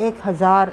1000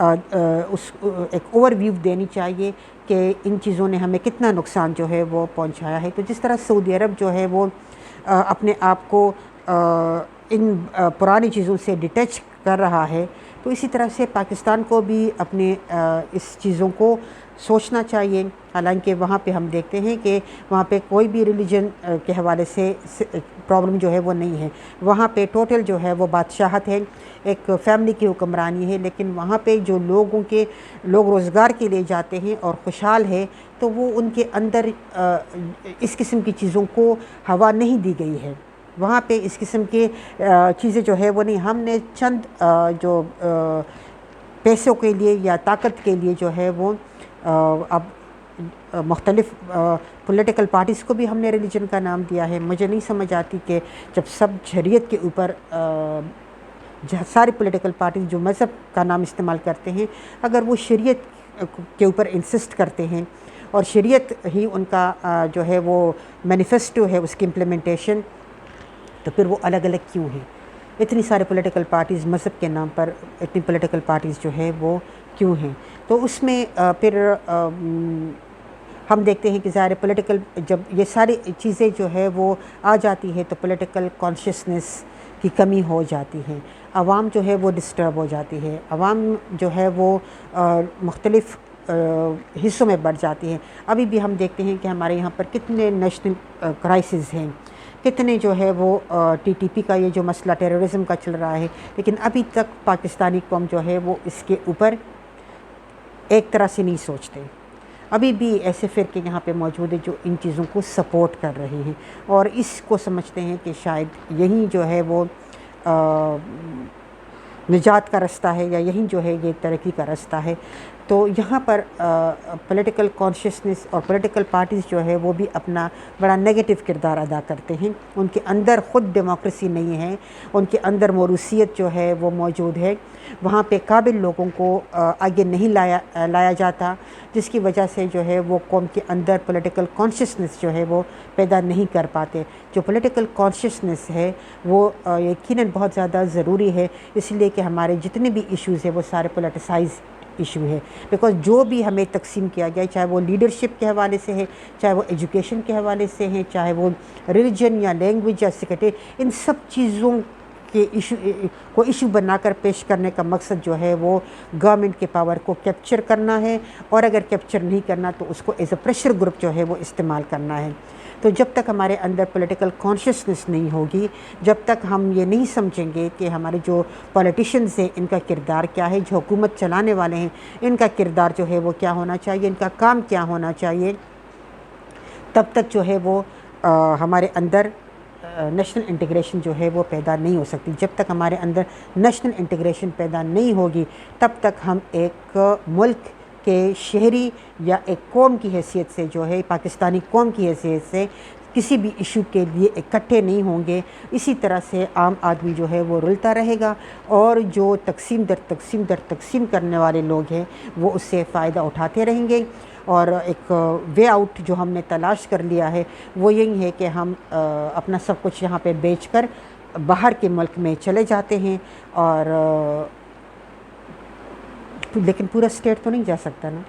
اس ایک over view دینی چاہیے کہ ان چیزوں نے ہمیں کتنا نقصان جو ہے وہ پہنچایا ہے۔ تو جس طرح سعودی عرب جو ہے وہ اپنے آپ کو ان پرانی چیزوں سے ڈیٹیچ کر رہا ہے، تو اسی طرح سے پاکستان کو بھی اپنے اس چیزوں کو سوچنا چاہیے۔ حالانکہ وہاں پہ ہم دیکھتے ہیں کہ وہاں پہ کوئی بھی ریلیجن کے حوالے سے پرابلم جو ہے وہ نہیں ہے، وہاں پہ ٹوٹل جو ہے وہ بادشاہت ہے، ایک فیملی کی حکمرانی ہے، لیکن وہاں پہ جو لوگ روزگار کے لیے جاتے ہیں اور خوشحال ہے، تو وہ ان کے اندر اس قسم کی چیزوں کو ہوا نہیں دی گئی ہے۔ وہاں پہ اس قسم کی چیزیں جو ہے وہ نہیں، ہم نے چند جو پیسوں کے لیے یا طاقت کے لیے جو ہے وہ اب مختلف پولیٹیکل پارٹیز کو بھی ہم نے ریلیجن کا نام دیا ہے۔ مجھے نہیں سمجھ آتی کہ جب سب شریعت کے اوپر ساری پولیٹیکل پارٹیز جو مذہب کا نام استعمال کرتے ہیں، اگر وہ شریعت کے اوپر انسسٹ کرتے ہیں اور شریعت ہی ان کا جو ہے وہ مینیفیسٹو ہے اس کی امپلیمنٹیشن، تو پھر وہ الگ الگ کیوں ہیں؟ اتنی سارے پولیٹیکل پارٹیز مذہب کے نام پر اتنی پولیٹیکل پارٹیز جو ہے وہ کیوں ہیں؟ تو اس میں پھر ہم دیکھتے ہیں کہ ظاہر پولیٹیکل جب یہ ساری چیزیں جو ہے وہ آ جاتی ہے تو پولیٹیکل کانشیسنس کی کمی ہو جاتی ہے، عوام جو ہے وہ ڈسٹرب ہو جاتی ہے، عوام جو ہے وہ مختلف حصوں میں بڑھ جاتی ہے۔ ابھی بھی ہم دیکھتے ہیں کہ ہمارے یہاں پر کتنے نیشنل کرائسز ہیں، کتنے جو ہے وہ ٹی ٹی پی کا یہ جو مسئلہ ٹیررزم کا چل رہا ہے، لیکن ابھی تک پاکستانی قوم جو ہے وہ اس کے اوپر ایک طرح سے نہیں سوچتے۔ ابھی بھی ایسے فرقے یہاں پہ موجود ہیں جو ان چیزوں کو سپورٹ کر رہے ہیں اور اس کو سمجھتے ہیں کہ شاید یہی جو ہے وہ نجات کا رستہ ہے یا یہی جو ہے یہ ترقی کا رستہ ہے۔ تو یہاں پر پولیٹیکل کانشیسنس اور پولیٹیکل پارٹیز جو ہے وہ بھی اپنا بڑا نیگیٹو کردار ادا کرتے ہیں۔ ان کے اندر خود ڈیموکریسی نہیں ہے، ان کے اندر موروثیت جو ہے وہ موجود ہے، وہاں پہ قابل لوگوں کو آگے نہیں لایا جاتا، جس کی وجہ سے جو ہے وہ قوم کے اندر پولیٹیکل کانشیسنس جو ہے وہ پیدا نہیں کر پاتے۔ جو پولیٹیکل کانشیسنس ہے وہ یقیناً بہت زیادہ ضروری ہے، اس لیے کہ ہمارے جتنے بھی ایشوز ہیں وہ سارے پولیٹیسائز ایشو ہے، بیکاز جو بھی ہمیں تقسیم کیا گیا ہے، چاہے وہ لیڈرشپ کے حوالے سے ہے، چاہے وہ ایجوکیشن کے حوالے سے ہے، چاہے وہ ریلیجن یا لینگویج یا سیکٹر، ان سب چیزوں کے ایشو بنا کر پیش کرنے کا مقصد جو ہے وہ گورنمنٹ کے پاور کو کیپچر کرنا ہے، اور اگر کیپچر نہیں کرنا تو اس کو ایز اے پریشر گروپ جو ہے وہ استعمال کرنا ہے۔ تو جب تک ہمارے اندر پولیٹیکل کانشیسنس نہیں ہوگی، جب تک ہم یہ نہیں سمجھیں گے کہ ہمارے جو پولیٹیشنز ہیں ان کا کردار کیا ہے، جو حکومت چلانے والے ہیں ان کا کردار جو ہے وہ کیا ہونا چاہیے، ان کا کام کیا ہونا چاہیے، تب تک جو ہے وہ ہمارے اندر نیشنل انٹیگریشن جو ہے وہ پیدا نہیں ہو سکتی۔ جب تک ہمارے اندر نیشنل انٹیگریشن پیدا نہیں ہوگی تب تک ہم ایک ملک کے شہری یا ایک قوم کی حیثیت سے جو ہے پاکستانی قوم کی حیثیت سے کسی بھی ایشو کے لیے اکٹھے نہیں ہوں گے۔ اسی طرح سے عام آدمی جو ہے وہ رلتا رہے گا، اور جو تقسیم در تقسیم کرنے والے لوگ ہیں وہ اس سے فائدہ اٹھاتے رہیں گے۔ اور ایک وے آؤٹ جو ہم نے تلاش کر لیا ہے وہ یہی ہے کہ ہم اپنا سب کچھ یہاں پہ بیچ کر باہر کے ملک میں چلے جاتے ہیں، اور لیکن پورا اسٹیٹ تو نہیں جا سکتا نا۔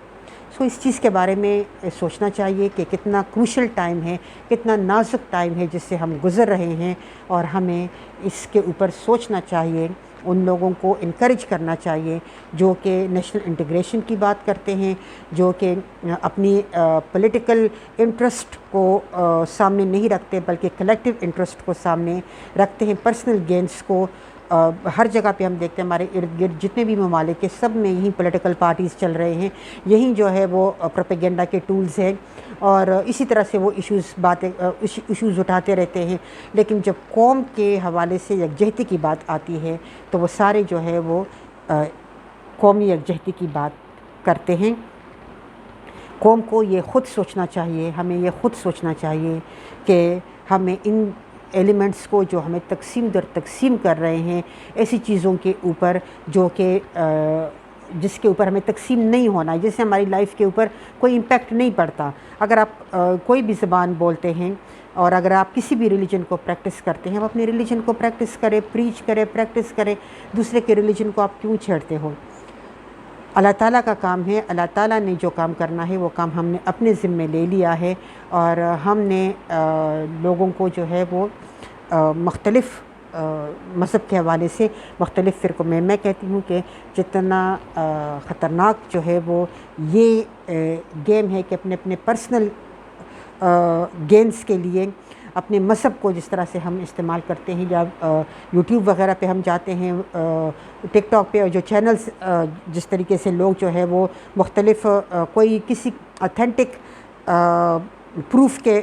سو اس چیز کے بارے میں سوچنا چاہیے کہ کتنا کروشل ٹائم ہے، کتنا نازک ٹائم ہے جس سے ہم گزر رہے ہیں، اور ہمیں اس کے اوپر سوچنا چاہیے، ان لوگوں کو انکریج کرنا چاہیے جو کہ نیشنل انٹیگریشن کی بات کرتے ہیں، جو کہ اپنی پولیٹیکل انٹرسٹ کو سامنے نہیں رکھتے بلکہ کلیکٹیو انٹرسٹ کو سامنے رکھتے ہیں، پرسنل گینز کو۔ ہر جگہ پہ ہم دیکھتے ہیں ہمارے ارد گرد جتنے بھی ممالک ہیں سب میں یہی پولیٹیکل پارٹیز چل رہے ہیں، یہی جو ہے وہ پروپیگنڈا کے ٹولز ہیں، اور اسی طرح سے وہ ایشوز اٹھاتے رہتے ہیں۔ لیکن جب قوم کے حوالے سے یکجہتی کی بات آتی ہے تو وہ سارے جو ہے وہ قومی یکجہتی کی بات کرتے ہیں۔ قوم کو یہ خود سوچنا چاہیے، ہمیں یہ خود سوچنا چاہیے کہ ہمیں ان ایلیمنٹس کو جو ہمیں تقسیم در تقسیم کر رہے ہیں، ایسی چیزوں کے اوپر جو کہ جس کے اوپر ہمیں تقسیم نہیں ہونا ہے، جس سے ہماری لائف کے اوپر کوئی امپیکٹ نہیں پڑتا۔ اگر آپ کوئی بھی زبان بولتے ہیں اور اگر آپ کسی بھی ریلیجن کو پریکٹس کرتے ہیں، آپ اپنے ریلیجن کو پریکٹس کریں، پریچ کریں، پریکٹس کریں، دوسرے کے ریلیجن کو آپ کیوں چھیڑتے ہو؟ اللہ تعالیٰ کا کام ہے. اللہ تعالیٰ نے جو کام کرنا ہے وہ کام ہم نے اپنے ذمے لے لیا ہے، اور ہم نے لوگوں کو جو ہے وہ مختلف مذہب کے حوالے سے مختلف فرقوں میں کہتی ہوں کہ جتنا خطرناک جو ہے وہ یہ گیم ہے کہ اپنے اپنے پرسنل گینز کے لیے اپنے مذہب کو جس طرح سے ہم استعمال کرتے ہیں، یا یوٹیوب وغیرہ پہ ہم جاتے ہیں، ٹک ٹاک پہ جو چینلز جس طریقے سے لوگ جو ہے وہ مختلف کوئی کسی اتھینٹک پروف کے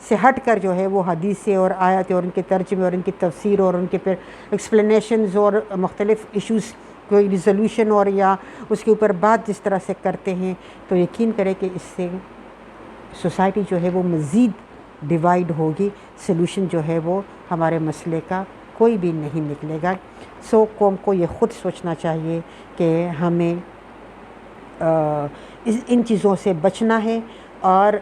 سے ہٹ کر جو ہے وہ حدیثیں اور آیاتیں اور ان کے ترجمے اور ان کی تفسیر اور ان کے پھر ایکسپلینیشنز اور مختلف ایشوز کوئی ریزولوشن اور یا اس کے اوپر بات جس طرح سے کرتے ہیں، تو یقین کرے کہ اس سے سوسائٹی جو ہے وہ مزید ڈیوائیڈ ہوگی. سلوشن جو ہے وہ ہمارے مسئلے کا کوئی بھی نہیں نکلے گا. سو قوم کو یہ خود سوچنا چاہیے کہ ہمیں ان چیزوں سے بچنا ہے، اور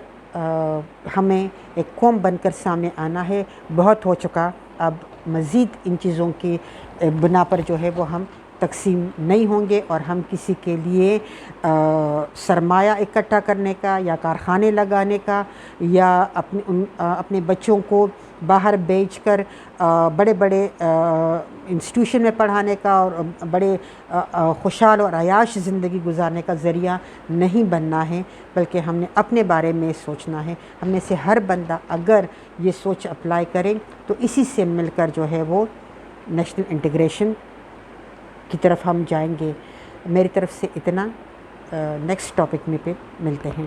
ہمیں ایک قوم بن کر سامنے آنا ہے. بہت ہو چکا، اب مزید ان چیزوں کی بنا پر جو ہے وہ ہم تقسیم نہیں ہوں گے، اور ہم کسی کے لیے سرمایہ اکٹھا کرنے کا یا کارخانے لگانے کا یا اپنے بچوں کو باہر بیچ کر بڑے بڑے انسٹیٹیوشن میں پڑھانے کا اور بڑے خوشحال اور عیاش زندگی گزارنے کا ذریعہ نہیں بننا ہے، بلکہ ہم نے اپنے بارے میں سوچنا ہے. ہم میں سے ہر بندہ اگر یہ سوچ اپلائی کرے تو اسی سے مل کر جو ہے وہ نیشنل انٹیگریشن کی طرف ہم جائیں گے. میری طرف سے اتنا. نیکسٹ ٹاپک میں پہ ملتے ہیں.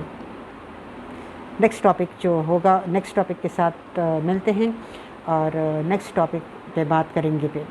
نیکسٹ ٹاپک جو ہوگا، نیکسٹ ٹاپک کے ساتھ ملتے ہیں، اور نیکسٹ ٹاپک پہ بات کریں گے پھر.